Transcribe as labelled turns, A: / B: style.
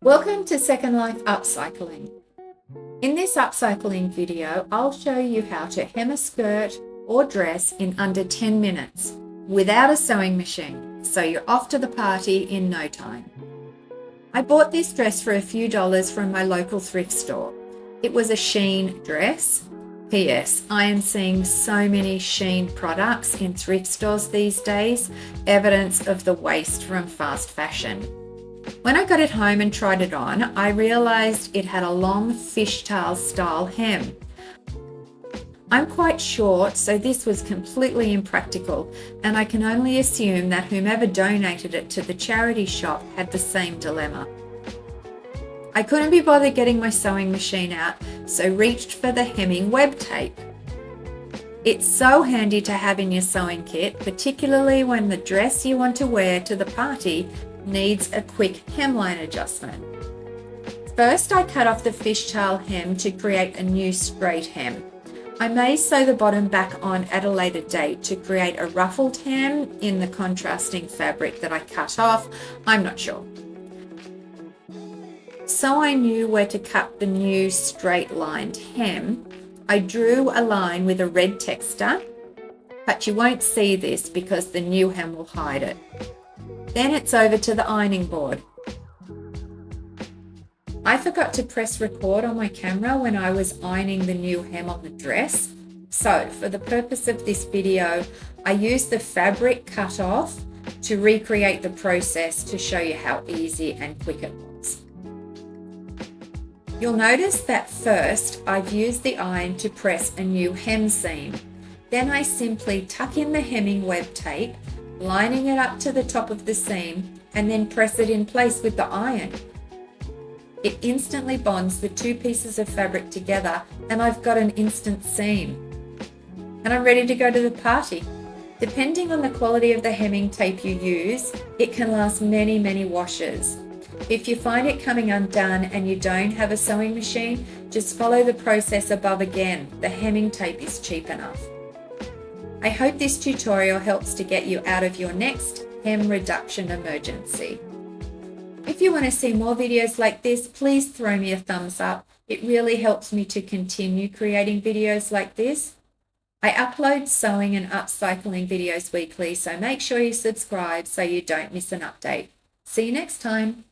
A: Welcome to Second Life Upcycling. In this upcycling video, I'll show you how to hem a skirt or dress in under 10 minutes without a sewing machine, so you're off to the party in no time. I bought this dress for a few dollars from my local thrift store. It was a Shein dress. P.S. I am seeing so many Shein products in thrift stores these days, evidence of the waste from fast fashion. When I got it home and tried it on, I realised it had a long fishtail style hem. I'm quite short, so this was completely impractical, and I can only assume that whomever donated it to the charity shop had the same dilemma. I couldn't be bothered getting my sewing machine out, so reached for the hemming web tape. It's so handy to have in your sewing kit, particularly when the dress you want to wear to the party needs a quick hemline adjustment. First, I cut off the fishtail hem to create a new straight hem. I may sew the bottom back on at a later date to create a ruffled hem in the contrasting fabric that I cut off. I'm not sure. So I knew where to cut the new straight lined hem. I drew a line with a red texture, but you won't see this because the new hem will hide it. Then it's over to the ironing board. I forgot to press record on my camera when I was ironing the new hem on the dress. So for the purpose of this video, I used the fabric cut off to recreate the process to show you how easy and quick it was. You'll notice that first I've used the iron to press a new hem seam. Then I simply tuck in the hemming web tape, lining it up to the top of the seam, and then press it in place with the iron. It instantly bonds the two pieces of fabric together, and I've got an instant seam. And I'm ready to go to the party. Depending on the quality of the hemming tape you use, it can last many, many washes. If you find it coming undone and you don't have a sewing machine, just follow the process above again. The hemming tape is cheap enough. I hope this tutorial helps to get you out of your next hem reduction emergency. If you want to see more videos like this, please throw me a thumbs up. It really helps me to continue creating videos like this. I upload sewing and upcycling videos weekly, so make sure you subscribe so you don't miss an update. See you next time.